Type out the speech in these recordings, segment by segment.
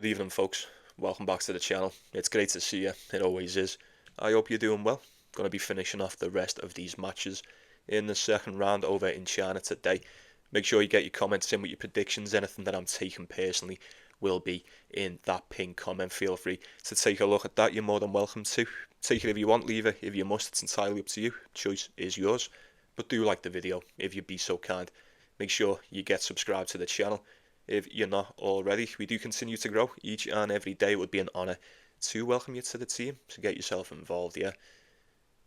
Good evening, folks. Welcome back to the channel. It's great to see you. It always is. I hope you're doing well. Going to be finishing off the rest of these matches in the second round over in China today. Make sure you get your comments in with your predictions. Anything that I'm taking personally will be in that pinned comment. Feel free to take a look at that. You're more than welcome to. Take it if you want, leave it if you must. It's entirely up to you. Choice is yours. But do like the video if you'd be so kind. Make sure you get subscribed to the channel if you're not already. We do continue to grow each and every day. It would be an honour to welcome you to the team, to get yourself involved, yeah.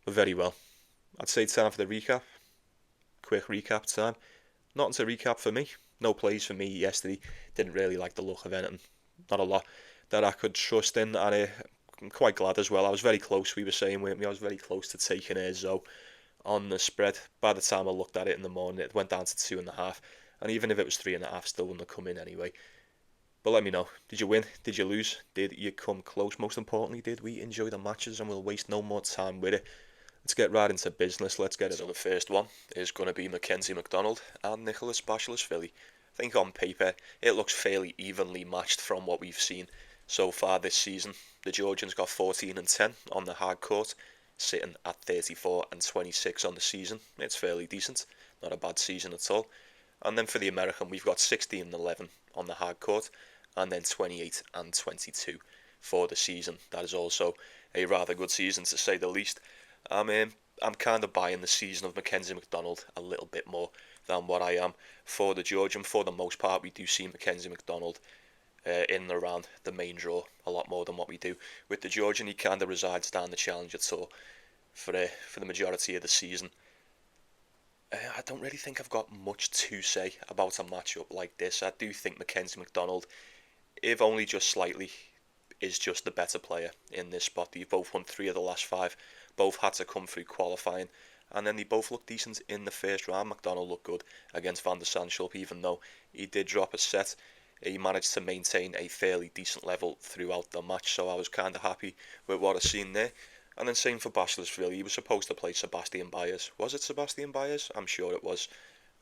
But very well. I'd say time for the recap. Quick recap time. Nothing to recap for me. No plays for me yesterday. Didn't really like the look of anything. Not a lot that I could trust in, and I'm quite glad as well. I was very close, we were saying, weren't we? I was very close to taking Cazaux on the spread. By the time I looked at it in the morning, it went down to 2.5. And even if it was 3.5, still wouldn't have come in anyway. But let me know. Did you win? Did you lose? Did you come close? Most importantly, did we enjoy the matches? And we'll waste no more time with it. Let's get right into business. Let's get it. So the first one is going to be McDonald and Nicholas Basilashvili. I think on paper it looks fairly evenly matched from what we've seen so far this season. The Georgians got 14 and 10 on the hard court, sitting at 34 and 26 on the season. It's fairly decent. Not a bad season at all. And then for the American, we've got 16 and 11 on the hard court, and then 28 and 22 for the season. That is also a rather good season, to say the least. I'm kind of buying the season of McDonald a little bit more than what I am for the Georgian. For the most part, we do see McDonald in and around the main draw a lot more than what we do with the Georgian. He kind of resides down the Challenger Tour for the majority of the season. I don't really think I've got much to say about a matchup like this. I do think McDonald, if only just slightly, is just the better player in this spot. They've both won 3 of the last 5. Both had to come through qualifying. And then they both looked decent in the first round. McDonald looked good against Van der Sandschulp, even though he did drop a set. He managed to maintain a fairly decent level throughout the match, so I was kind of happy with what I've seen there. And then same for Basilashvili. He was supposed to play Sebastian Baez. Was it Sebastian Baez? I'm sure it was.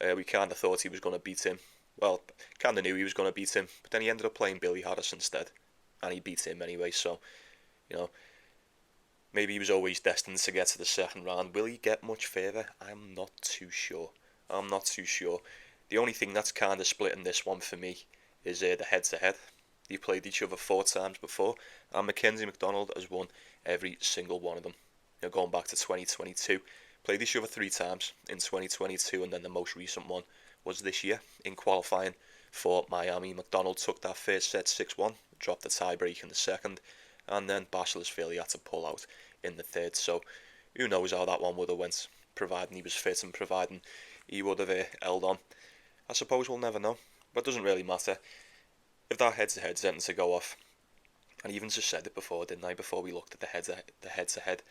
We kind of thought he was going to beat him. Well, kind of knew he was going to beat him, but then he ended up playing Billy Harris instead, and he beat him anyway. So, you know, maybe he was always destined to get to the second round. Will he get much further? I'm not too sure. I'm not too sure. The only thing that's kind of splitting this one for me is the head-to-head. They played each other 4 times before, and McDonald has won every single one of them. Going back to 2022, played each other 3 times in 2022, and then the most recent one was this year in qualifying for Miami. McDonald took that first set 6-1, dropped the tiebreak in the second, and then Basilashvili had to pull out in the third. So who knows how that one would have went, providing he was fit and providing he would have held on. I suppose we'll never know, but it doesn't really matter. If that head-to-head's ending to go off, and I even just said it before, didn't I, before we looked at the head-to-head,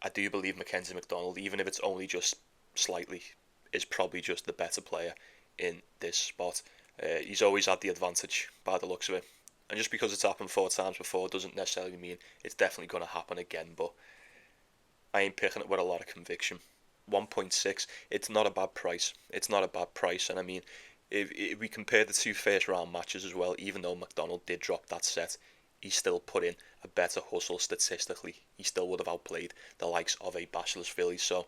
I do believe McDonald, even if it's only just slightly, is probably just the better player in this spot. He's always had the advantage by the looks of it. And just because it's happened 4 times before doesn't necessarily mean it's definitely going to happen again, but I ain't picking it with a lot of conviction. 1.6, it's not a bad price. It's not a bad price, and I mean, if we compare the 2 first round matches as well, even though McDonald did drop that set, he still put in a better hustle statistically. He still would have outplayed the likes of a Basilashvili. So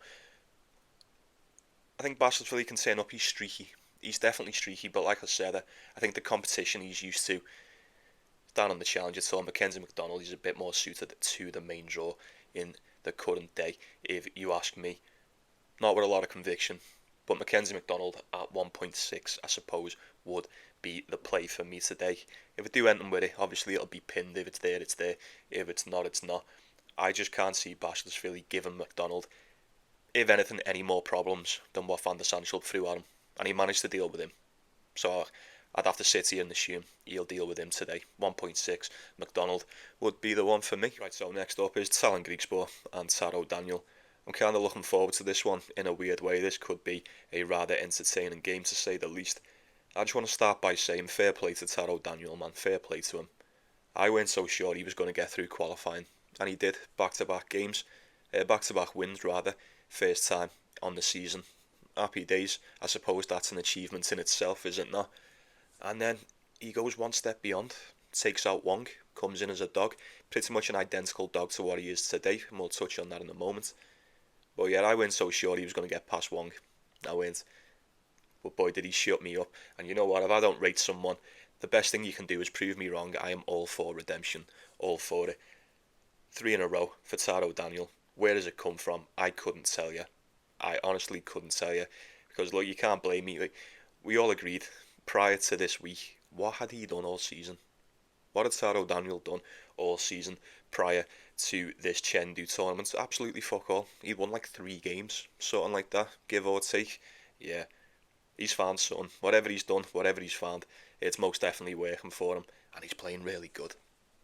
I think Basilashvili can turn up. He's streaky. He's definitely streaky, but like I said, I think the competition he's used to down on the Challenger Tour, McDonald, he's a bit more suited to the main draw in the current day, if you ask me. Not with a lot of conviction, but McDonald at 1.6, I suppose, would be the play for me today. If I do anything with it, obviously it'll be pinned. If it's there, it's there. If it's not, it's not. I just can't see Basilashvili giving McDonald, if anything, any more problems than what Van der Sandschulp threw at him. And he managed to deal with him. So I'd have to sit here and assume he'll deal with him today. 1.6, McDonald would be the one for me. Right, so next up is Tien Griekspoor and Taro Daniel. I'm kind of looking forward to this one in a weird way. This could be a rather entertaining game, to say the least. I just want to start by saying fair play to Taro Daniel, man. Fair play to him. I weren't so sure he was going to get through qualifying, and he did. Back-to-back games. Back-to-back wins, rather. First time on the season. Happy days. I suppose that's an achievement in itself, is it not? And then he goes one step beyond. takes out Wang, comes in as a dog, pretty much an identical dog to what he is today, and we'll touch on that in a moment. But yeah, I weren't so sure he was going to get past Wang. I weren't. But boy, did he shut me up. And you know what, if I don't rate someone, the best thing you can do is prove me wrong. I am all for redemption, all for it. 3 in a row for Taro Daniel. Where does it come from? I couldn't tell you. I honestly couldn't tell you. Because look, you can't blame me. Like, we all agreed prior to this week, what had he done all season? What had Taro Daniel done all season prior to this Chengdu tournament? Absolutely fuck all. He won like 3 games, something like that, give or take. Yeah, he's found something. Whatever he's done, whatever he's found, it's most definitely working for him. And he's playing really good.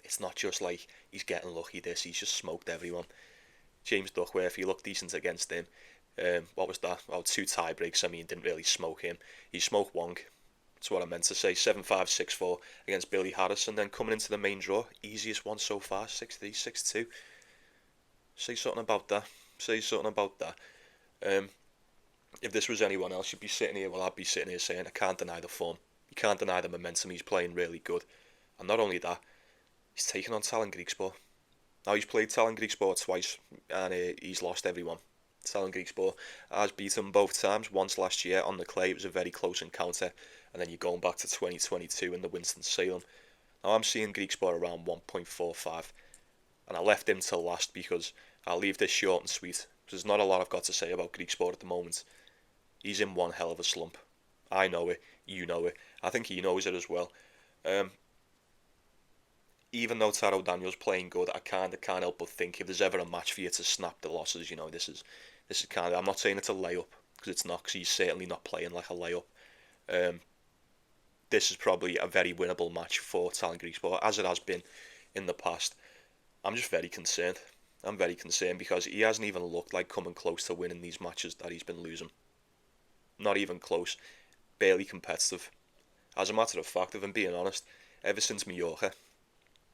It's not just like he's getting lucky this, he's just smoked everyone. James Duckworth, he looked decent against him. What was that? Oh, 2 tie breaks. I mean, didn't really smoke him. He smoked Wang. That's what I meant to say. 7-5, 6-4 against Billy Harris, and then coming into the main draw, easiest one so far, 6-3, 6-2. Say something about that. Say something about that. If this was anyone else, you'd be sitting here. Well, I'd be sitting here saying, I can't deny the form. You can't deny the momentum. He's playing really good, and not only that, he's taken on Tien Griekspoor. Now he's played Tien Griekspoor twice, and he's lost everyone. Tien Griekspoor has beaten both times. Once last year on the clay, it was a very close encounter, and then you're going back to 2022 in the Winston-Salem. Now I'm seeing Griekspoor around 1.45, and I left him till last because I'll leave this short and sweet. There's not a lot I've got to say about Griekspoor at the moment. He's in one hell of a slump. I know it, you know it, I think he knows it as well. Even though Taro Daniel's playing good, I can't help but think if there's ever a match for you to snap the losses, you know, this is kind of, I'm not saying it's a layup, because it's not, because he's certainly not playing like a layup. This is probably a very winnable match for Tien Griekspoor, as it has been in the past. I'm just very concerned. I'm very concerned because he hasn't even looked like coming close to winning these matches that he's been losing. Not even close. Barely competitive. As a matter of fact, if I'm being honest, ever since Mallorca,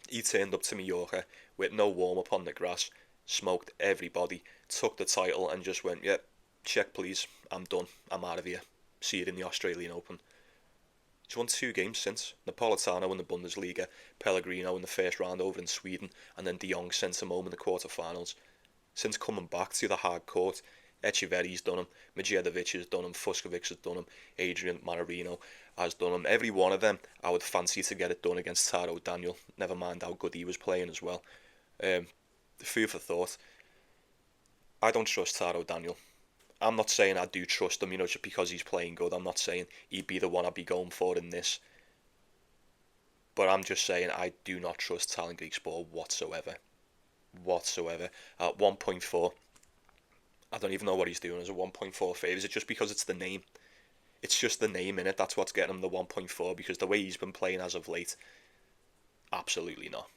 he turned up to Mallorca with no warm-up on the grass, smoked everybody, took the title and just went, yep, check please, I'm done, I'm out of here. See you in the Australian Open. He's won 2 games since. Napolitano in the Bundesliga, Pellegrino in the first round over in Sweden, and then De Jong sent him home in the quarterfinals. Since coming back to the hard court, Echeverry's done him, Medvedev has done him, Fucsovics has done him, Adrian Manarino has done him. Every one of them I would fancy to get it done against Taro Daniel, never mind how good he was playing as well. Food for thought. I don't trust Taro Daniel. I'm not saying I do trust him, you know, just because he's playing good. I'm not saying he'd be the one I'd be going for in this. But I'm just saying I do not trust Tien Griekspoor whatsoever. Whatsoever. At 1.4, I don't even know what he's doing as a 1.4 favour. Is it just because it's the name? It's just the name in it. That's what's getting him the 1.4, because the way he's been playing as of late, absolutely not.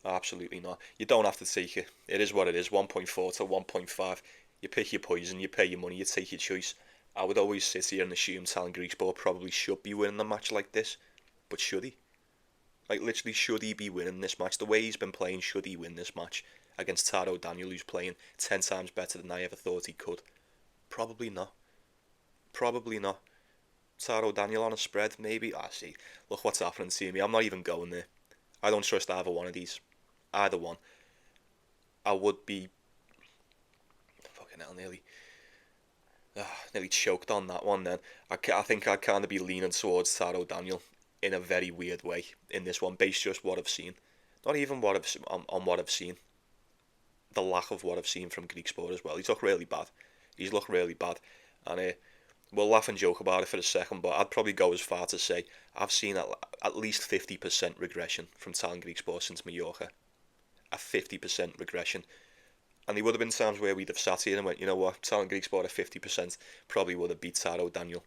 Absolutely not. You don't have to take it. It is what it is. 1.4 to 1.5. You pick your poison, you pay your money, you take your choice. I would always sit here and assume Tien Griekspoor probably should be winning a match like this. But should he? Like, literally, should he be winning this match? The way he's been playing, should he win this match against Taro Daniel, who's playing 10 times better than I ever thought he could? Probably not. Probably not. Taro Daniel on a spread, maybe? See, look what's happening to me. I'm not even going there. I don't trust either one of these. Either one. I would be... Fucking hell, nearly choked on that one then. I think I'd kind of be leaning towards Taro Daniel in a very weird way in this one, based just what I've seen. Not even what I've on what I've seen. The lack of what I've seen from Griekspoor as well. He's looked really bad. And we'll laugh and joke about it for a second, but I'd probably go as far to say I've seen at least 50% regression from Tien Griekspoor since Mallorca. A 50% regression. And there would have been times where we'd have sat here and went, you know what, Tien Griekspoor at 50% probably would have beat Taro Daniel.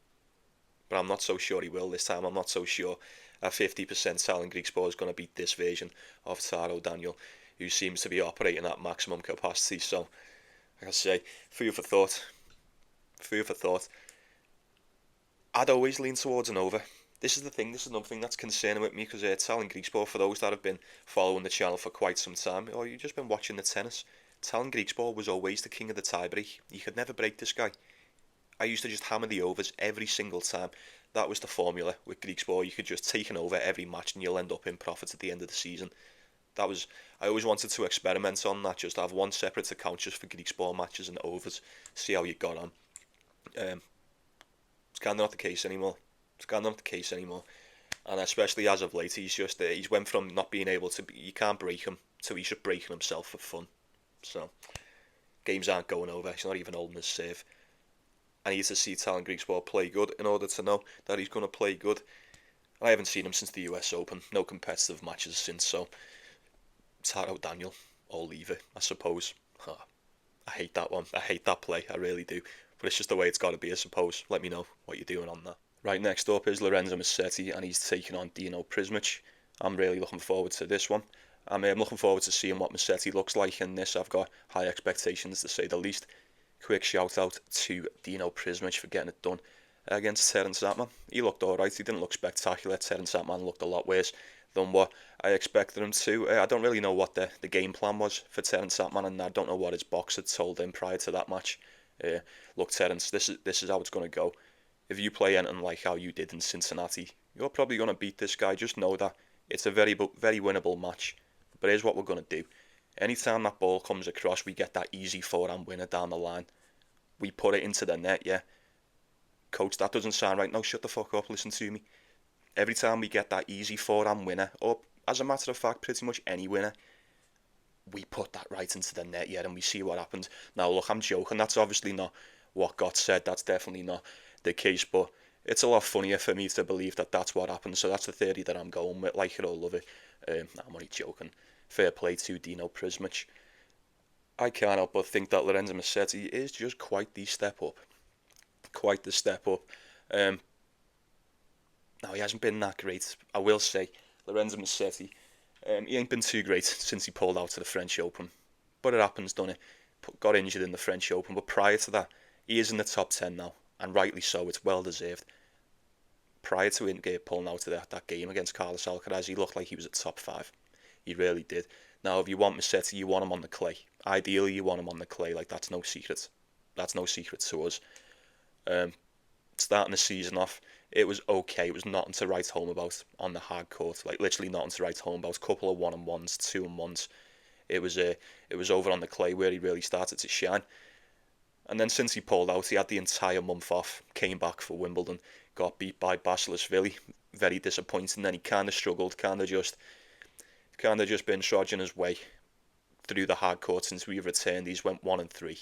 But I'm not so sure he will this time. I'm not so sure at 50% Tien Griekspoor is going to beat this version of Taro Daniel, who seems to be operating at maximum capacity. So, like I say, food for thought. Food for thought. I'd always lean towards an over. This is the thing, this is another thing that's concerning with me, because Tien Griekspoor, for those that have been following the channel for quite some time, or you've just been watching the tennis, Tien Griekspoor was always the king of the tie break. You could never break this guy. I used to just hammer the overs every single time. That was the formula with Griekspoor. You could just take it over every match and you'll end up in profits at the end of the season. I always wanted to experiment on that, just have one separate account just for Griekspoor matches and overs, see how you got on. It's kind of not the case anymore. And especially as of late, he's went from not being able to, you can't break him, to he's just breaking himself for fun. So, games aren't going over, he's not even holding his serve. I need to see Talon Griekspoor play good in order to know that he's going to play good. I haven't seen him since the US Open, no competitive matches since, so Taro Daniel, or leave it, I suppose. I hate that one, I hate that play, I really do. But it's just the way it's got to be, I suppose. Let me know what you're doing on that. Right, next up is Lorenzo Musetti, and he's taking on Dino Prizmic. I'm really looking forward to this one. I'm looking forward to seeing what Musetti looks like in this. I've got high expectations, to say the least. Quick shout out to Dino Prizmic for getting it done against Terence Atman. He looked alright, he didn't look spectacular. Terence Atman looked a lot worse than what I expected him to. I don't really know what the game plan was for Terence Atman, and I don't know what his box had told him prior to that match. Look, Terence, this is how it's going to go. If you play anything like how you did in Cincinnati, you're probably going to beat this guy. Just know that it's a very winnable match. But here's what we're going to do. Anytime that ball comes across, we get that easy forehand winner down the line. We put it into the net, yeah. Coach, that doesn't sound right. No, shut the fuck up, listen to me. Every time we get that easy forehand winner, or as a matter of fact, pretty much any winner, we put that right into the net, yeah, and we see what happens. Now, look, I'm joking. That's obviously not what got said. That's definitely not the case, but it's a lot funnier for me to believe that that's what happened. So that's the theory that I'm going with. Like it or love it. I'm only joking. Fair play to Dino Prizmic. I can't help but think that Lorenzo Musetti is just quite the step up. Quite the step up. Now, he hasn't been that great, I will say. Lorenzo Musetti, he ain't been too great since he pulled out to the French Open. But it happens, doesn't it? Got injured in the French Open, but prior to that, he is in the top 10 now. And rightly so, it's well deserved. Prior to him pulling out of that game against Carlos Alcaraz, he looked like he was at top 5. He really did. Now, if you want Musetti, you want him on the clay. Ideally, you want him on the clay. Like, that's no secret. That's no secret to us. Starting the season off, it was okay. It was nothing to write home about on the hard court. Like, literally nothing to write home about. Couple of 1-on-1s, 2-on-1s. It was over on the clay where he really started to shine. And then since he pulled out, he had the entire month off, came back for Wimbledon, got beat by Basilashvili, very disappointing. Then he kind of struggled, kind of just been trudging his way through the hard court since we returned. He's went 1-3.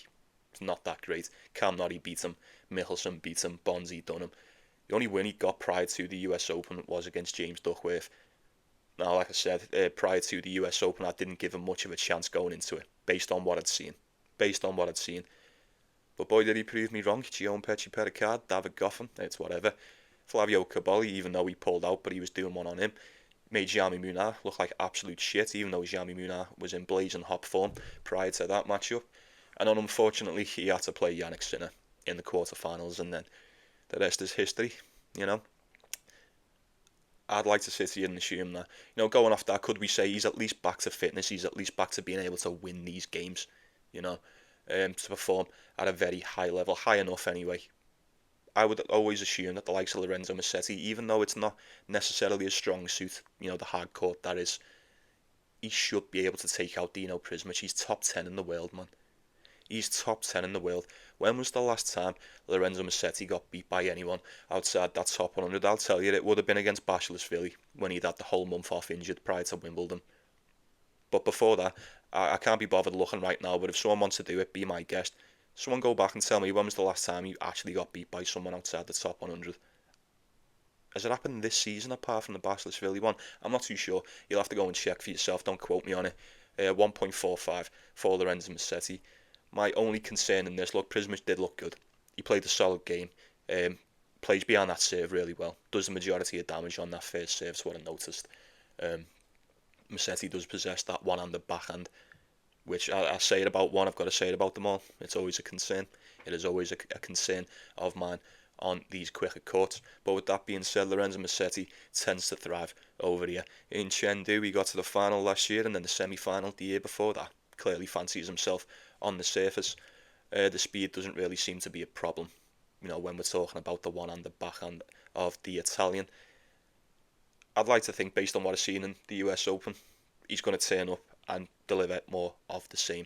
It's not that great. Cam Norrie beat him, Michelson beat him, Bonzi done him. The only win he got prior to the US Open was against James Duckworth. Now, like I said, prior to the US Open, I didn't give him much of a chance going into it, based on what I'd seen. But boy, did he prove me wrong. Mpetshi, Perricard, David Goffin, it's whatever. Flavio Caboli, even though he pulled out, but he was doing one on him. Made Jaume Munar look like absolute shit, even though Jaume Munar was in blazing hot form prior to that matchup. And then unfortunately, he had to play Jannik Sinner in the quarterfinals, and then the rest is history, you know. I'd like to sit here and assume that, going off that, could we say he's at least back to fitness, he's at least back to being able to win these games, to perform at a very high level, high enough anyway. I would always assume that the likes of Lorenzo Musetti, even though it's not necessarily a strong suit, the hard court that is, he should be able to take out Dino Prizmic. He's top 10 in the world, man. He's top 10 in the world. When was the last time Lorenzo Musetti got beat by anyone outside that top 100? I'll tell you, it would have been against Basilashvili when he'd had the whole month off injured prior to Wimbledon. But before that, I can't be bothered looking right now, but if someone wants to do it, be my guest. Someone go back and tell me, when was the last time you actually got beat by someone outside the top 100? Has it happened this season apart from the Basilashvili one? I'm not too sure. You'll have to go and check for yourself. Don't quote me on it. 1.45 for Lorenzo Musetti. My only concern in this, look, Prizmic did look good. He played a solid game. Plays behind that serve really well. Does the majority of damage on that first serve, is what I noticed. Musetti does possess that one-handed backhand, which I say it about one, I've got to say it about them all. It's always a concern. It is always a concern of mine on these quicker courts. But with that being said, Lorenzo Musetti tends to thrive over here. In Chengdu, he got to the final last year and then the semi-final the year before that. Clearly fancies himself on the surface. The speed doesn't really seem to be a problem when we're talking about the one and the backhand of the Italian. I'd like to think, based on what I've seen in the US Open, he's going to turn up and deliver more of the same.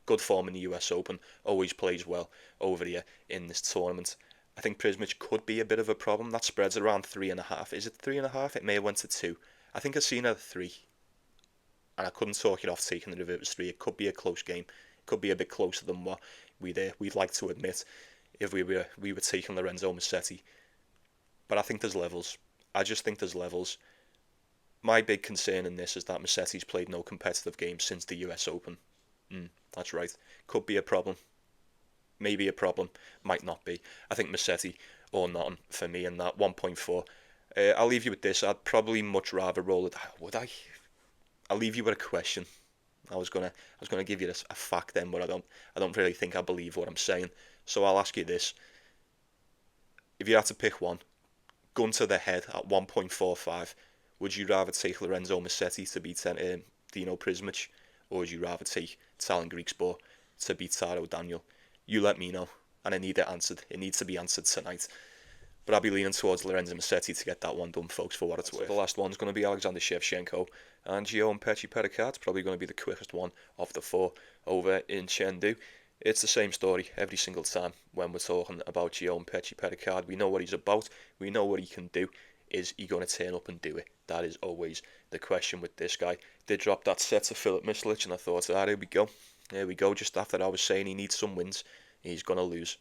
Good form in the US Open, always plays well over here in this tournament. I think Prizmic could be a bit of a problem. That spreads around 3.5. Is it 3.5? It may have went to 2. I think I've seen it at 3. And I couldn't talk it off taking the reverse 3. It could be a close game. It could be a bit closer than what we'd like to admit if we were taking Lorenzo Musetti. But I think there's levels. I just think there's levels. My big concern in this is that Musetti's played no competitive games since the US Open. That's right. Could be a problem. Maybe a problem. Might not be. I think Musetti or nothing for me in that 1.4. I'll leave you with this. I'd probably much rather roll it. Would I? I'll leave you with a question. I was gonna give you a fact then, but I don't really think I believe what I'm saying. So I'll ask you this: if you had to pick one, gun to the head at 1.45, would you rather take Lorenzo Musetti to beat Dino Prizmic, or would you rather take Tallon Griekspoor to beat Taro Daniel? You let me know, and I need it answered. It needs to be answered tonight. But I'll be leaning towards Lorenzo Musetti to get that one done, folks, for what it's worth. The last one's going to be Alexander Shevchenko, and Mpetshi Perricard probably going to be the quickest one of the 4 over in Chengdu. It's the same story every single time when we're talking about Mpetshi Perricard. We know what he's about. We know what he can do. Is he going to turn up and do it? That is always the question with this guy. Did drop that set to Filip Mislic, and I thought, here we go. Here we go. Just after I was saying he needs some wins, he's going to lose.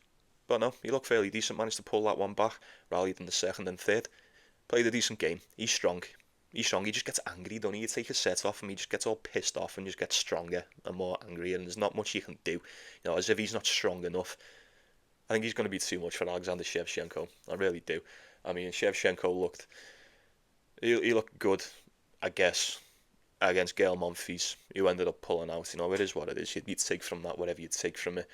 But no, he looked fairly decent, managed to pull that one back, rallied in the second and third. Played a decent game. He's strong. He just gets angry, don't he? You take a set off him, he just gets all pissed off and just gets stronger and more angry, and there's not much you can do. As if he's not strong enough. I think he's going to be too much for Alexander Shevchenko. I really do. I mean, Shevchenko looked good, I guess, against Gael Monfils, who ended up pulling out. It is what it is. You'd take from that whatever you take from it.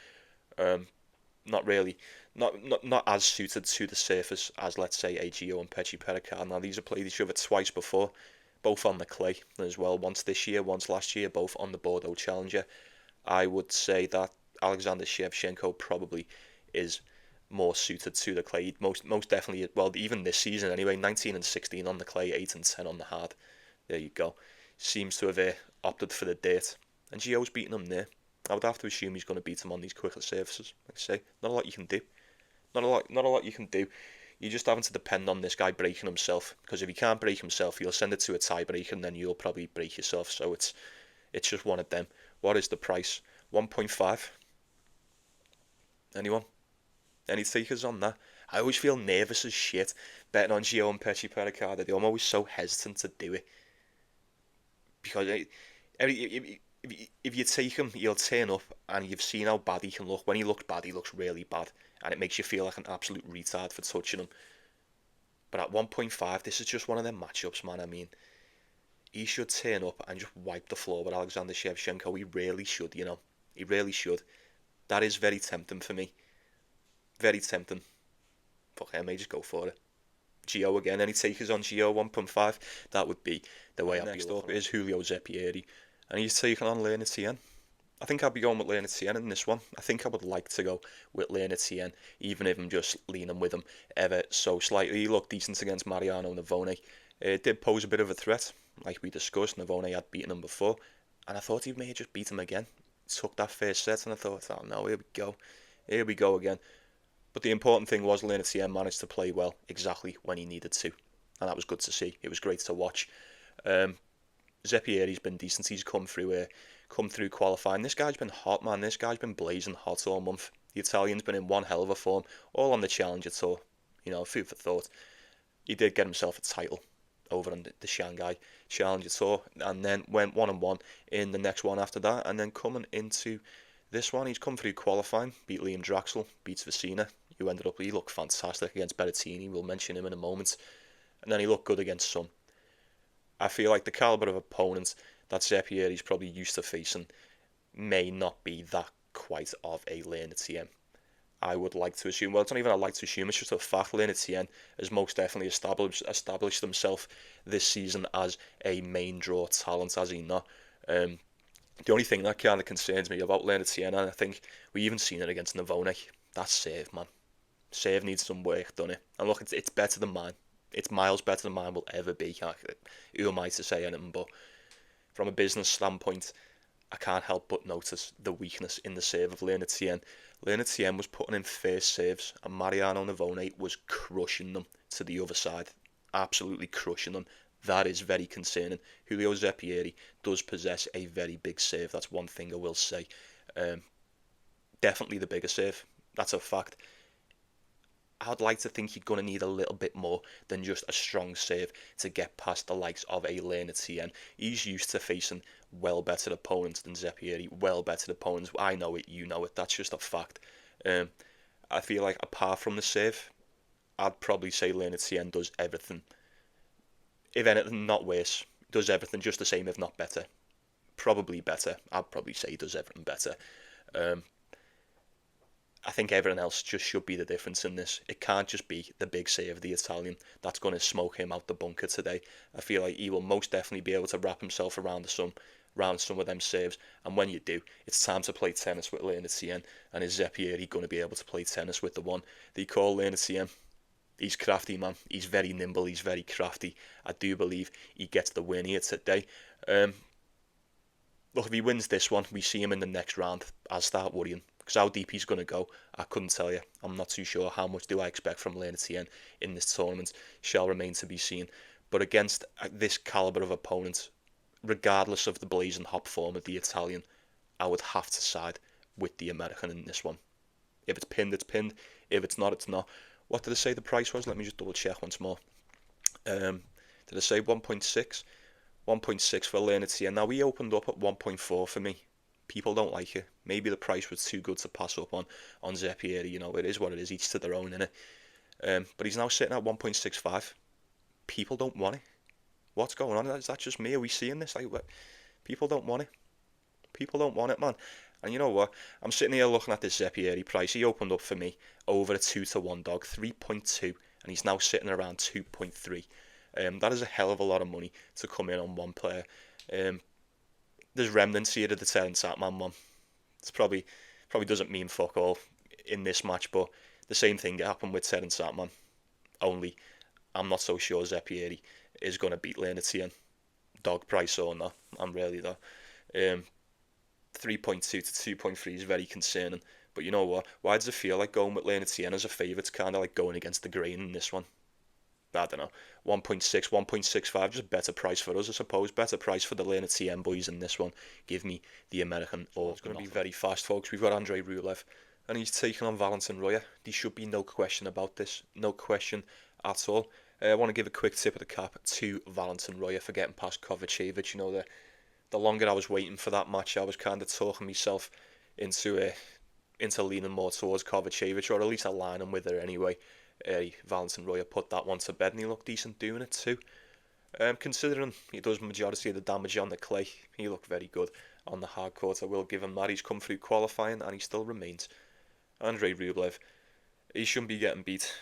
Not really, not as suited to the surface as, let's say, AGO and Mpetshi Perricard. Now, these have played each other twice before, both on the clay as well. Once this year, once last year, both on the Bordeaux Challenger. I would say that Alexander Shevchenko probably is more suited to the clay. Most definitely, well, even this season anyway, 19 and 16 on the clay, 8 and 10 on the hard. There you go. Seems to have opted for the dirt. And Gio's beating him there. I would have to assume he's going to beat him on these quicker surfaces. Like I say, not a lot you can do. Not a lot you can do. You're just having to depend on this guy breaking himself. Because if he can't break himself, you'll send it to a tiebreaker and then you'll probably break yourself. So it's just one of them. What is the price? 1.5. Anyone? Any takers on that? I always feel nervous as shit betting on Gio and Mpetshi Perricard. I'm always so hesitant to do it. Because if you take him, he'll turn up, and you've seen how bad he can look. When he looked bad, he looks really bad, and it makes you feel like an absolute retard for touching him. But at 1.5, this is just one of them matchups, man. I mean, he should turn up and just wipe the floor with Alexander Shevchenko. He really should, He really should. That is very tempting for me. Very tempting. Fuck, I may just go for it. Gio again. Any takers on Gio 1.5? That would be the way I'd be. Next up is Julio Zeppieri, and he's taking on Tien. I think I'll be going with Tien in this one. I think I would like to go with Tien, even if I'm just leaning with him ever so slightly. He looked decent against Mariano Navone. It did pose a bit of a threat, like we discussed. Navone had beaten him before, and I thought he may have just beat him again. Took that first set, and I thought, oh no, here we go again. But the important thing was Tien managed to play well exactly when he needed to, and that was good to see. It was great to watch. Zeppieri's been decent. He's come through qualifying. This guy's been hot, man. This guy's been blazing hot all month. The Italian's been in one hell of a form, all on the Challenger Tour. Food for thought. He did get himself a title over on the Shanghai Challenger Tour, and then went 1-1 in the next one after that, and then coming into this one, he's come through qualifying, beat Liam Draxl, beats Svrcina, he looked fantastic against Berrettini. We'll mention him in a moment. And then he looked good against Sun. I feel like the calibre of opponent that Zeppieri's probably used to facing may not be that quite of a Tien. I would like to assume, well, it's not even I like to assume, it's just a fact. Tien has most definitely established himself this season as a main draw talent, has he not? The only thing that kind of concerns me about Tien, and I think we even seen it against Navone, that serve, man. Serve needs some work, doesn't it? And look, it's better than mine. It's miles better than mine will ever be. Who am I to say anything? But from a business standpoint, I can't help but notice the weakness in the serve of Tien. Tien was putting in first serves, and Mariano Navone was crushing them to the other side. Absolutely crushing them. That is very concerning. Julio Zeppieri does possess a very big serve. That's one thing I will say. Definitely the bigger serve. That's a fact. I'd like to think you're going to need a little bit more than just a strong serve to get past the likes of a Tien. He's used to facing well better opponents than Zeppieri, well better opponents. I know it, you know it, that's just a fact. I feel like apart from the serve, I'd probably say Tien does everything. If anything, not worse. Does everything just the same, if not better. Probably better. I'd probably say he does everything better. I think everything else just should be the difference in this. It can't just be the big save of the Italian that's going to smoke him out the bunker today. I feel like he will most definitely be able to wrap himself around some of them saves. And when you do, it's time to play tennis with Tien. And is Zeppieri going to be able to play tennis with the one they call Tien? He's crafty, man. He's very nimble. He's very crafty. I do believe he gets the win here today. Look, if he wins this one, we see him in the next round. I'll start worrying. Because how deep he's going to go, I couldn't tell you. I'm not too sure how much do I expect from Tien in this tournament. Shall remain to be seen. But against this calibre of opponent, regardless of the blazing hot form of the Italian, I would have to side with the American in this one. If it's pinned, it's pinned. If it's not, it's not. What did I say the price was? Let me just double check once more. Did I say 1.6? 1.6 for Tien. Now, he opened up at 1.4 for me. People don't like it. Maybe the price was too good to pass up on Zeppieri. You know, it is what it is. Each to their own, innit? But he's now sitting at 1.65. People don't want it. What's going on? Is that just me? Are we seeing this? Like, people don't want it. People don't want it, man. And you know what? I'm sitting here looking at this Zeppieri price. He opened up for me over a 2-1 dog, 3.2, and he's now sitting around 2.3. That is a hell of a lot of money to come in on one player. There's remnants here of the Terence Atman one. It's probably doesn't mean fuck all in this match, but the same thing happened with Terence Atman. Only I'm not so sure Zeppieri is going to beat Tien. Dog price or not. I'm really though. 3.2 to 2.3 is very concerning. But you know what? Why does it feel like going with Tien as a favourite? It's kind of like going against the grain in this one. I don't know, 1.6, 1.65, just better price for us, I suppose. Better price for the Tien boys in this one. Give me the American. Oh, it's going to be very fast, folks. We've got Andrei Rublev, and he's taking on Valentin Royer. There should be no question about this. No question at all. I want to give a quick tip of the cap to Valentin Royer for getting past Kovacevic. You know, the longer I was waiting for that match, I was kind of talking myself into leaning more towards Kovacevic, or at least aligning with her anyway. Valentin Royer put that one to bed, and he looked decent doing it too. Considering he does the majority of the damage on the clay, he looked very good on the hard court. I will give him that. He's come through qualifying, and he still remains. Andrei Rublev, he shouldn't be getting beat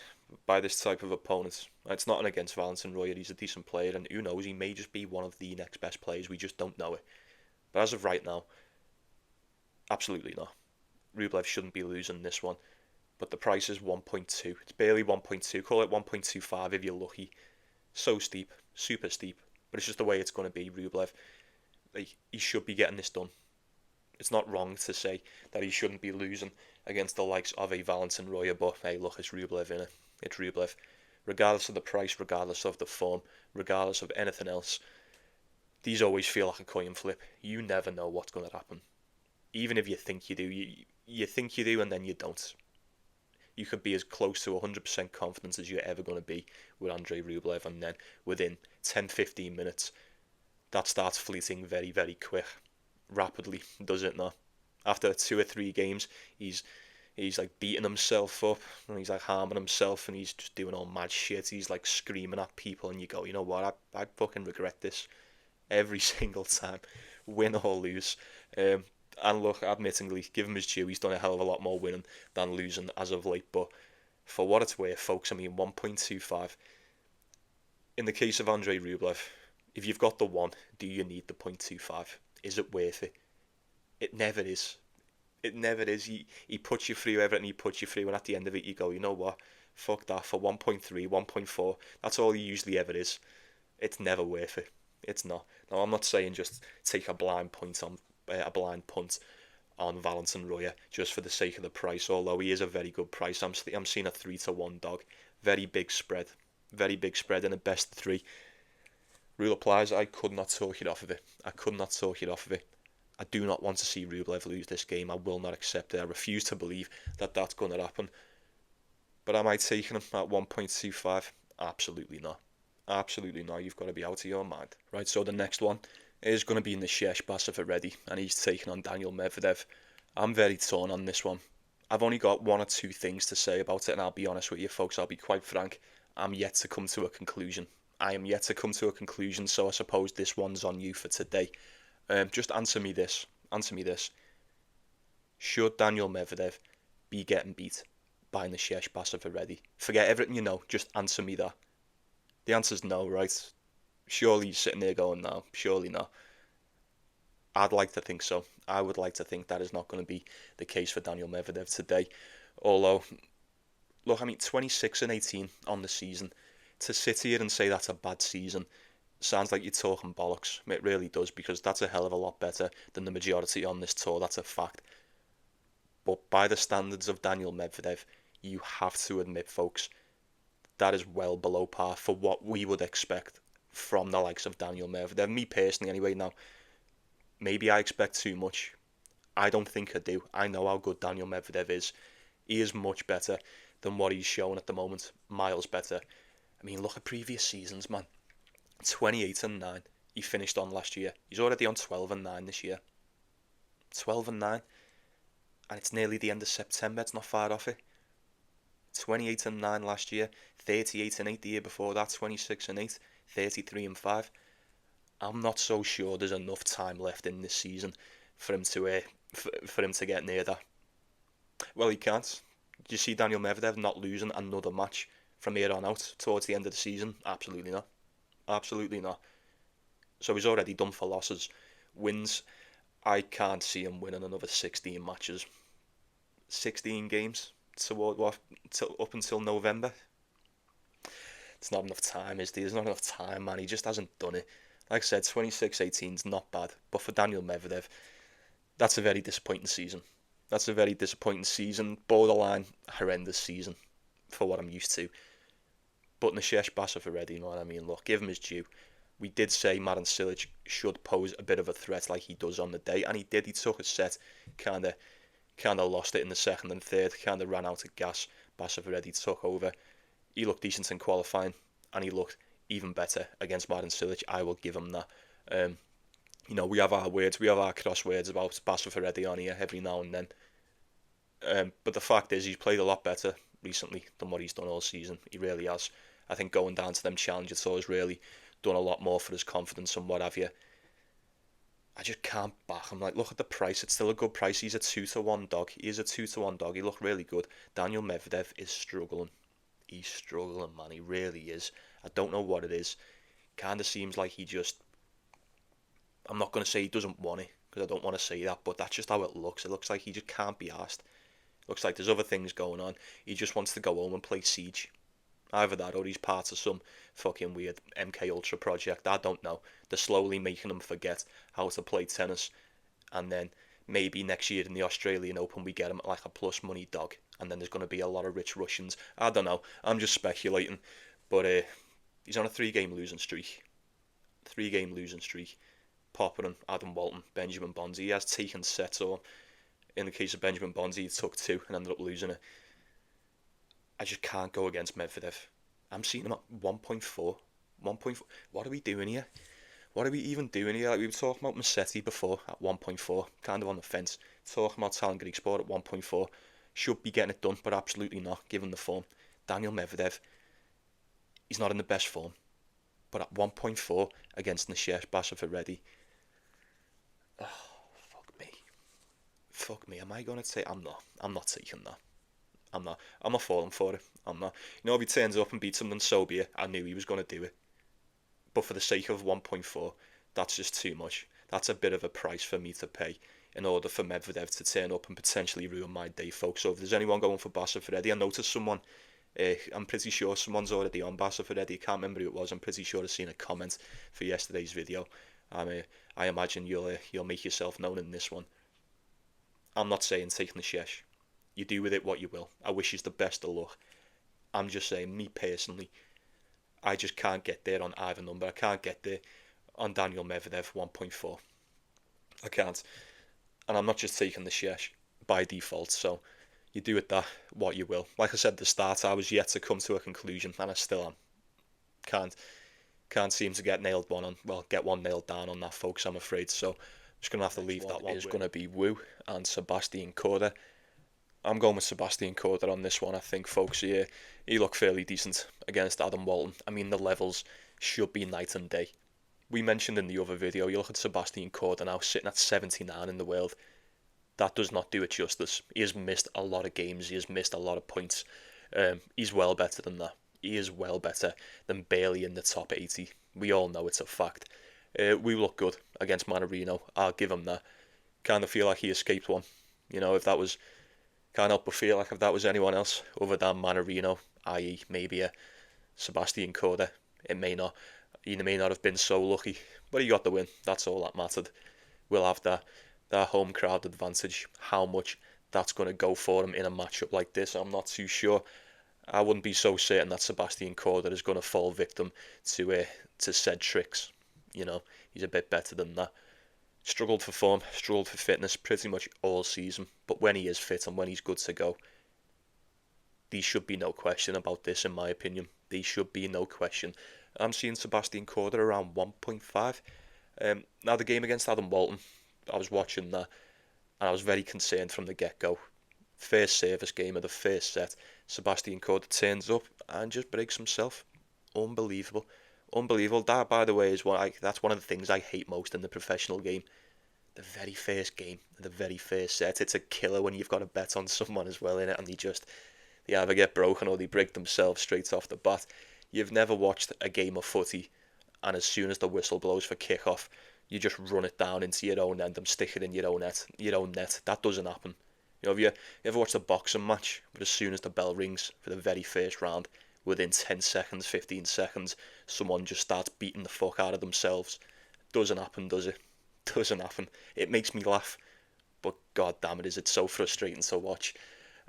by this type of opponent. It's not against Valentin Royer. He's a decent player, and who knows, he may just be one of the next best players. We just don't know it. But as of right now, absolutely not. Rublev shouldn't be losing this one. But the price is 1.2. It's barely 1.2. Call it 1.25 if you're lucky. So steep, super steep. But it's just the way it's going to be. Rublev, he should be getting this done. It's not wrong to say that he shouldn't be losing against the likes of a Valentin Royer. But hey, look, it's Rublev, innit? It's Rublev. Regardless of the price, regardless of the form, regardless of anything else, these always feel like a coin flip. You never know what's going to happen. Even if you think you do, you think you do, and then you don't. You could be as close to 100% confidence as you're ever going to be with Andrei Rublev, and then within 10-15 minutes, that starts fleeting very, very quick, rapidly, does it not? After 2 or 3 games, he's like beating himself up, and he's like harming himself, and he's just doing all mad shit. He's like screaming at people, and you go, you know what? I fucking regret this every single time, win or lose. And look, admittingly, give him his due, he's done a hell of a lot more winning than losing as of late. But for what it's worth, folks, I mean, 1.25. In the case of Andrei Rublev, if you've got the one, do you need the 0.25? Is it worth it? It never is. It never is. He puts you through everything he puts you through, and at the end of it, you go, you know what? Fuck that for 1.3, 1.4. That's all he usually ever is. It's never worth it. It's not. Now, I'm not saying just take a blind punt on Valentin Roya just for the sake of the price. Although he is a very good price, I'm seeing a 3-1 dog. Very big spread in a best of three. Rule applies. I could not talk it off of it. I could not talk it off of it. I do not want to see Rublev lose this game. I will not accept it. I refuse to believe that that's going to happen. But am I taking him at 1.25? Absolutely not. Absolutely not. You've got to be out of your mind. Right, so the next one is going to be Nishesh Basavareddy, and he's taking on Daniel Medvedev. I'm very torn on this one. I've only got one or two things to say about it, and I'll be honest with you, folks. I'll be quite frank. I'm yet to come to a conclusion. I am yet to come to a conclusion, so I suppose this one's on you for today. Just answer me this. Answer me this. Should Daniel Medvedev be getting beat by Nishesh Basavareddy? Forget everything you know. Just answer me that. The answer's no, right? Surely you're sitting there going, no, surely not. I'd like to think so. I would like to think that is not going to be the case for Daniel Medvedev today. Although, look, I mean, 26-18 on the season. To sit here and say that's a bad season sounds like you're talking bollocks. It really does, because that's a hell of a lot better than the majority on this tour. That's a fact. But by the standards of Daniel Medvedev, you have to admit, folks, that is well below par for what we would expect from the likes of Daniel Medvedev. Me personally, anyway. Now, maybe I expect too much. I don't think I do. I know how good Daniel Medvedev is. He is much better than what he's shown at the moment. Miles better. I mean, look at previous seasons, man. 28-9 he finished on last year. He's already on 12-9 this year. 12-9. And it's nearly the end of September. It's not far off it. 28-9 last year. 38-8 the year before that. 26-8. 33-5. I'm not so sure there's enough time left in this season for him to get near that. Well, he can't. Do you see Daniel Medvedev not losing another match from here on out towards the end of the season? Absolutely not. Absolutely not. So he's already done for losses. Wins, I can't see him winning another 16 matches. 16 games toward what? Up until November. It's not enough time, is there? There's not enough time, man. He just hasn't done it. Like I said, 26-18 is not bad. But for Daniel Medvedev, that's a very disappointing season. That's a very disappointing season. Borderline horrendous season for what I'm used to. But Nishesh Basavareddy, you know what I mean? Look, give him his due. We did say Marin Cilic should pose a bit of a threat like he does on the day, and he did. He took a set, kind of lost it in the second and third, kind of ran out of gas. Basavareddy took over. He looked decent in qualifying, and he looked even better against Marin Cilic. I will give him that. We have our words, we have our crosswords about Basavareddy on here every now and then. But the fact is, he's played a lot better recently than what he's done all season. He really has. I think going down to them Challenger Tours really done a lot more for his confidence and what have you. I just can't back him. Like, look at the price. It's still a good price. He's a 2-1 dog. He is a 2-1 dog. He looked really good. Daniel Medvedev is struggling. He's struggling, man. He really is. I don't know what it is. Kind of seems like he just... I'm not going to say he doesn't want it, because I don't want to say that, but that's just how it looks. It looks like he just can't be asked. Looks like there's other things going on. He just wants to go home and play Siege. Either that or he's part of some fucking weird MK Ultra project. I don't know. They're slowly making him forget how to play tennis. And then maybe next year in the Australian Open we get him like a plus money dog. And then there's going to be a lot of rich Russians. I don't know. I'm just speculating. But he's on a 3-game losing streak. 3-game losing streak. Popperin, Adam Walton, Benjamin Bonzi. He has taken sets on. In the case of Benjamin Bonzi, he took 2 and ended up losing it. I just can't go against Medvedev. I'm seeing him at 1.4. 1.4. What are we doing here? What are we even doing here? Like, we were talking about Musetti before at 1.4, kind of on the fence. Talking about Tien Griekspoor at 1.4. Should be getting it done, but absolutely not, given the form. Daniel Medvedev, he's not in the best form. But at 1.4 against Nishesh Basavareddy, fuck me. Am I going to take... I'm not taking that. I'm not falling for it. I'm not. If he turns up and beats him, then so be it. I knew he was going to do it. But for the sake of 1.4, that's just too much. That's a bit of a price for me to pay in order for Medvedev to turn up and potentially ruin my day, folks. So if there's anyone going for Basavareddy, I noticed someone, I'm pretty sure someone's already on Basavareddy. I can't remember who it was. I'm pretty sure I've seen a comment for yesterday's video. I imagine you'll make yourself known in this one. I'm not saying taking the shesh. You do with it what you will. I wish you the best of luck. I'm just saying, me personally, I just can't get there on either number. I can't get there on Daniel Medvedev 1.4. I can't. And I'm not just taking the shesh by default, so you do with that what you will. Like I said at the start, I was yet to come to a conclusion, and I still am. Can't seem to get one nailed down on that, folks, I'm afraid. So I'm just going to have to leave that one. It's going to be Wu and Sebastian Korda. I'm going with Sebastian Korda on this one, I think, folks. He looked fairly decent against Adam Walton. I mean, the levels should be night and day. We mentioned in the other video, you look at Sebastian Korda now, sitting at 79 in the world. That does not do it justice. He has missed a lot of games. He has missed a lot of points. He's well better than that. He is well better than barely in the top 80. We all know it's a fact. We look good against Mannarino. I'll give him that. Kind of feel like he escaped one. You know, can't help but feel like if that was anyone else other than Mannarino, i.e. maybe a Sebastian Korda, he may not have been so lucky. But he got the win. That's all that mattered. We'll have that home crowd advantage. How much that's going to go for him in a matchup like this, I'm not too sure. I wouldn't be so certain that Sebastian Korda is going to fall victim to said tricks. You know, he's a bit better than that. Struggled for form, struggled for fitness pretty much all season. But when he is fit and when he's good to go, there should be no question about this, in my opinion. There should be no question. I'm seeing Sebastian Korda around 1.5. Now, the game against Adam Walton, I was watching that, and I was very concerned from the get-go. First service game of the first set, Sebastian Korda turns up and just breaks himself. Unbelievable. Unbelievable. That, by the way, that's one of the things I hate most in the professional game. The very first game, the very first set, it's a killer when you've got to bet on someone as well in it, and they either get broken or they break themselves straight off the bat. You've never watched a game of footy, and as soon as the whistle blows for kick-off, you just run it down into your own end and stick it in your own net. That doesn't happen. You know, have you ever watched a boxing match, but as soon as the bell rings for the very first round, within 10 seconds, 15 seconds, someone just starts beating the fuck out of themselves? Doesn't happen, does it? Doesn't happen. It makes me laugh, but god damn it, is it so frustrating to watch.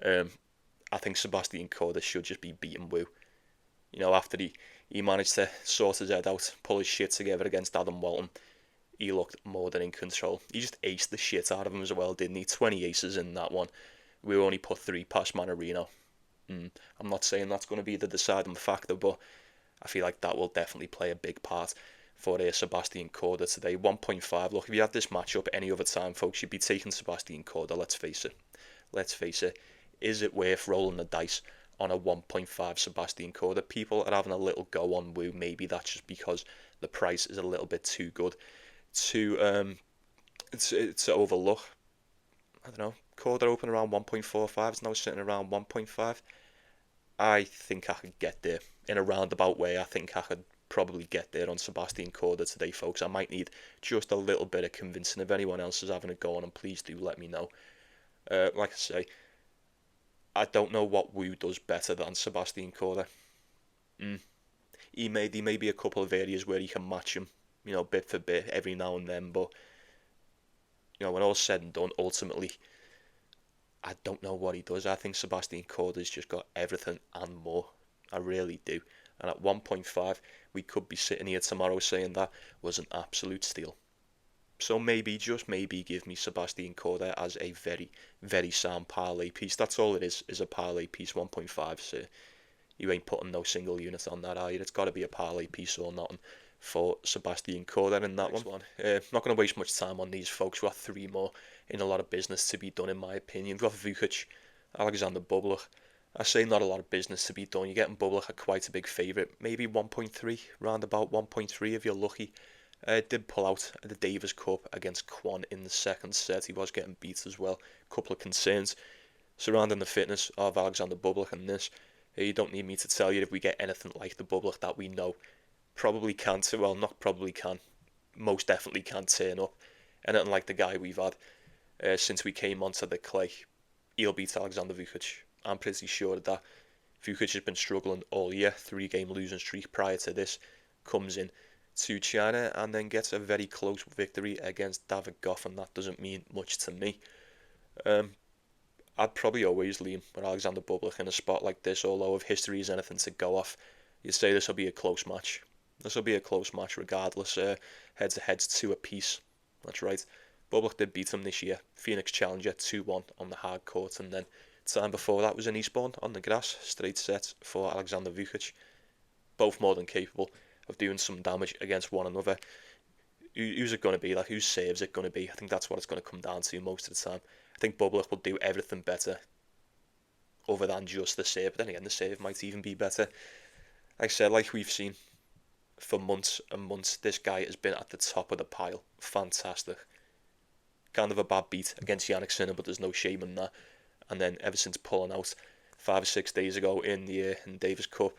I think Sebastian Korda should just be beating Wu. You know, after he managed to sort his head out, pull his shit together against Adam Walton, he looked more than in control. He just aced the shit out of him as well, didn't he? 20 aces in that one. We only put 3 past Mannarino. I'm not saying that's going to be the deciding factor, but I feel like that will definitely play a big part for Sebastian Korda today. 1.5. Look, if you had this matchup any other time, folks, you'd be taking Sebastian Korda, let's face it. Is it worth rolling the dice on a 1.5 Sebastian Korda? People are having a little go on Wu. Maybe that's just because the price is a little bit too good to overlook. I don't know. Korda open around 1.45. It's now sitting around 1.5. I think I could get there in a roundabout way. I think I could probably get there on Sebastian Korda today, folks. I might need just a little bit of convincing. If anyone else is having a go on him, please do let me know. Like I say, I don't know what Wu does better than Sebastian Korda. There may be a couple of areas where he can match him, you know, bit for bit every now and then, but you know, when all's said and done, ultimately, I don't know what he does. I think Sebastian Korda's just got everything and more. I really do. And at 1.5, we could be sitting here tomorrow saying that was an absolute steal. So maybe, just maybe, give me Sebastian Korda as a very, very sound parlay piece. That's all it is a parlay piece, 1.5. So you ain't putting no single unit on that, are you? It's got to be a parlay piece or nothing for Sebastian Korda in that one. Not going to waste much time on these, folks. We've got 3 more in a lot of business to be done, in my opinion. We've got Vukic, Alexander Bublik. I say not a lot of business to be done. You're getting Bublik at quite a big favourite. Maybe 1.3, round about 1.3 if you're lucky. Did pull out at the Davis Cup against Kwon in the second set. He was getting beat as well. Couple of concerns surrounding the fitness of Alexander Bublik and this. You don't need me to tell you if we get anything like the Bublik that we know probably can, most definitely can turn up. Anything like the guy we've had since we came onto the clay, he'll beat Alexander Vukic. I'm pretty sure of that. Vukic has been struggling all year, 3-game losing streak prior to this, comes in to China and then gets a very close victory against David Goff, and that doesn't mean much to me. I'd probably always lean with Alexander Bublik in a spot like this, although if history is anything to go off, you'd say this will be a close match. This will be a close match regardless, heads-to-heads 2 apiece. That's right. Bublik did beat him this year, Phoenix Challenger 2-1 on the hard court, and then time before that was in Eastbourne on the grass, straight set for Alexander Vukic. Both more than capable of doing some damage against one another. Who's it going to be? Like, whose save's it going to be? I think that's what it's going to come down to most of the time. I think Bublik will do everything better other than just the save. But then again, the save might even be better. Like I said, like we've seen for months and months, this guy has been at the top of the pile. Fantastic. Kind of a bad beat against Jannik Sinner, but there's no shame in that. And then ever since pulling out 5 or 6 days ago in the Davis Cup,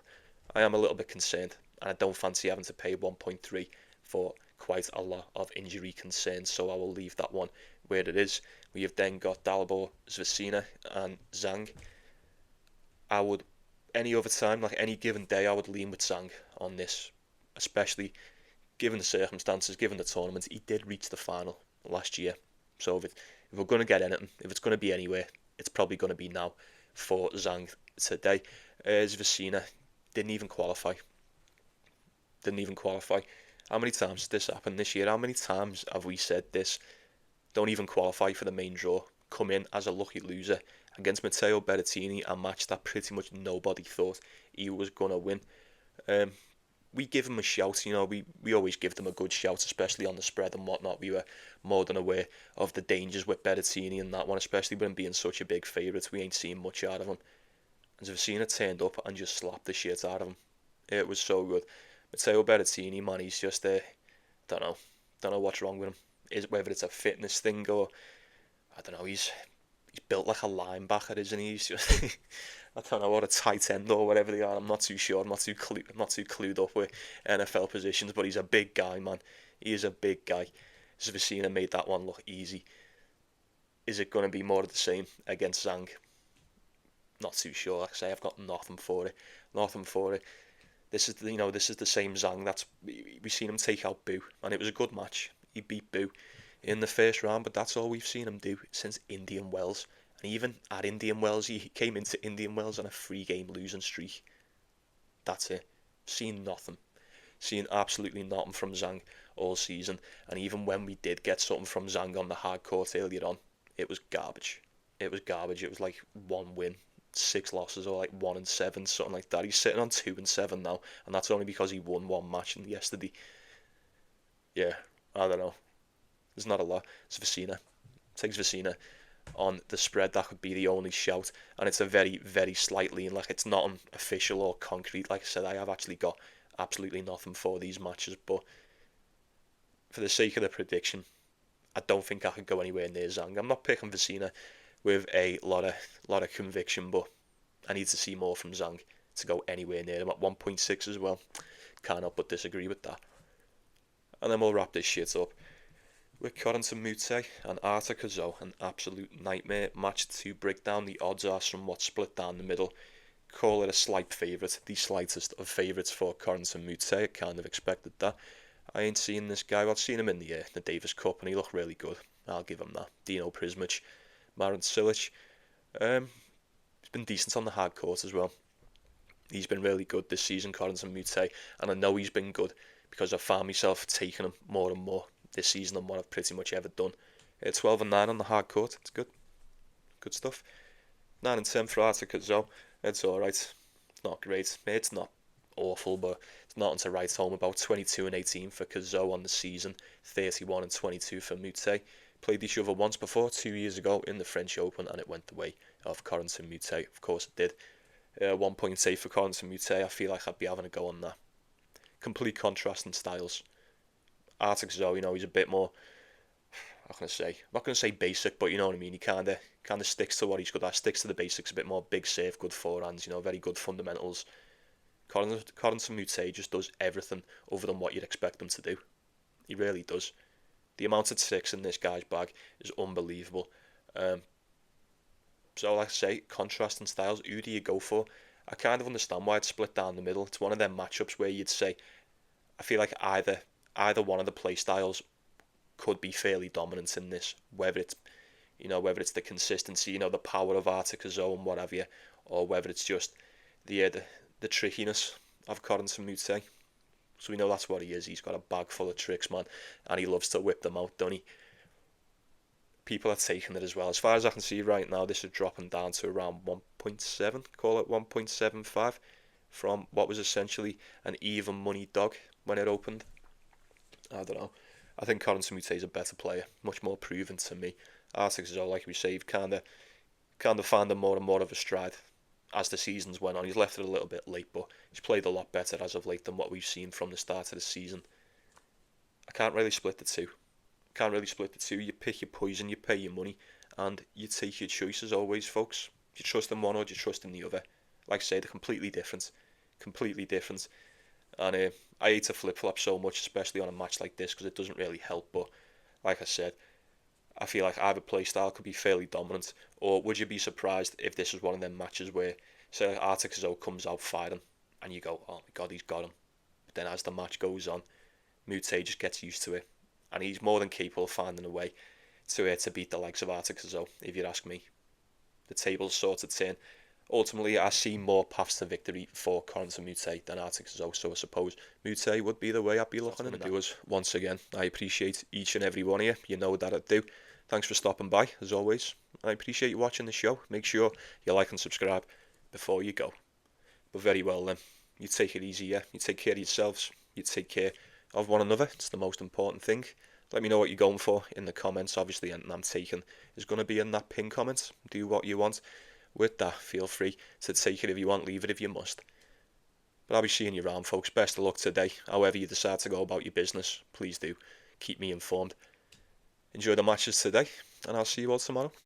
I am a little bit concerned. And I don't fancy having to pay 1.3 for quite a lot of injury concerns, so I will leave that one where it is. We have then got Dalibor, Svrcina and Zhang. I would, any other time, like any given day, I would lean with Zhang on this, especially given the circumstances, given the tournament. He did reach the final last year, so if we're going to get anything, if it's going to be anywhere, it's probably going to be now for Zhang today. Svrcina didn't even qualify. How many times has this happened this year? How many times have we said this? Don't even qualify for the main draw. Come in as a lucky loser against Matteo Berrettini, a match that pretty much nobody thought he was going to win. We give him a shout, we always give them a good shout, especially on the spread and whatnot. We were more than aware of the dangers with Berrettini and that one, especially with him being such a big favourite. We ain't seen much out of him. And Svrcina turned up and just slapped the shit out of him. It was so good. Matteo Berrettini, man, he's just don't know what's wrong with him. Whether it's a fitness thing or I don't know. He's built like a linebacker, isn't he? He's just I don't know, what a tight end or whatever they are. I'm not too sure. I'm not too clued up with NFL positions, but he's a big guy, man. He is a big guy. Svrcina made that one look easy. Is it going to be more of the same against Zhang? Not too sure. Like I say, I've got nothing for it. This is the same Zhang we've seen him take out Boo, and it was a good match. He beat Boo in the first round, but that's all we've seen him do since Indian Wells. And even at Indian Wells, he came into Indian Wells on a 3-game losing streak. That's it. Seen nothing. Seen absolutely nothing from Zhang all season. And even when we did get something from Zhang on the hard court earlier on, it was garbage. It was like 1 win, 6 losses, or like 1-7, something like that. He's sitting on 2-7 now, and that's only because he won 1 match yesterday. Yeah, I don't know. There's not a lot. Svrcina. Take Svrcina on the spread. That could be the only shout, and it's a very, very slight lean. Like, it's not official or concrete. Like I said, I have actually got absolutely nothing for these matches, but for the sake of the prediction, I don't think I could go anywhere near Zhang. I'm not picking Svrcina with a lot of conviction, but I need to see more from Zhang to go anywhere near him at 1.6 as well. Can't help but disagree with that. And then we'll wrap this shit up with Korda Moutet and Artur Cazaux, an absolute nightmare match to break down. The odds are somewhat split down the middle. Call it a slight favourite, the slightest of favourites for Korda Moutet. Kind of expected that. I ain't seen this guy. I've seen him in the Davis Cup, and he looked really good. I'll give him that. Dino Prizmic, Marin Cilic. He's been decent on the hard court as well. He's been really good this season, Korda Moutet, and I know he's been good because I've found myself taking him more and more this season than what I've pretty much ever done. 12-9 on the hard court. It's good. Good stuff. 9-10 for Artur Cazaux. It's alright. It's not great. It's not awful, but it's nothing to write home about. 22-18 for Cazaux on the season. 31-22 for Moutet. Played each other once before, 2 years ago in the French Open, and it went the way of Korda Moutet. Of course it did. 1.8 for Korda Moutet. I feel like I'd be having a go on that. Complete contrast in styles. Artur Cazaux, he's a bit more, I'm not going to say basic, but you know what I mean. He kind of sticks to what he's good at, sticks to the basics a bit more. Big save, good forehands, very good fundamentals. Korda Moutet just does everything other than what you'd expect him to do. He really does. The amount of tricks in this guy's bag is unbelievable. So like I say, contrasting styles, who do you go for? I kind of understand why it's split down the middle. It's one of them matchups where you'd say, I feel like either one of the play styles could be fairly dominant in this, whether it's the consistency, the power of Cazaux and what have you, or whether it's just the trickiness of Korda Moutet. So we know that's what he is. He's got a bag full of tricks, man, and he loves to whip them out, don't he? People are taking it as well. As far as I can see right now, this is dropping down to around 1.7, call it 1.75, from what was essentially an even money dog when it opened. I don't know. I think Korda Moutet is a better player, much more proven to me. Cazaux, like we say, kind of found him more and more of a stride as the seasons went on. He's left it a little bit late, but he's played a lot better as of late than what we've seen from the start of the season. I can't really split the two. You pick your poison, you pay your money, and you take your choices always, folks. Do you trust in one or do you trust in the other? Like I say, they're completely different. And I hate to flip-flop so much, especially on a match like this, because it doesn't really help. But like I said, I feel like either playstyle could be fairly dominant. Or would you be surprised if this is one of them matches where, say, like Cazaux comes out fighting, and you go, oh my god, he's got him. But then as the match goes on, Moutet just gets used to it, and he's more than capable of finding a way to beat the likes of Cazaux, if you ask me. The table's sort of turn. Ultimately, I see more paths to victory for Korda Moutet than Cazaux, so I suppose Moutet would be the way I'd be looking at it. Once again, I appreciate each and every one of you. You know that I do. Thanks for stopping by, as always. I appreciate you watching the show. Make sure you like and subscribe before you go. But very well then, you take it easy, yeah? You take care of yourselves. You take care of one another. It's the most important thing. Let me know what you're going for in the comments. Obviously, anything I'm taking is going to be in that pinned comment. Do what you want. With that, feel free to take it if you want, leave it if you must. But I'll be seeing you around, folks. Best of luck today. However you decide to go about your business, please do keep me informed. Enjoy the matches today, and I'll see you all tomorrow.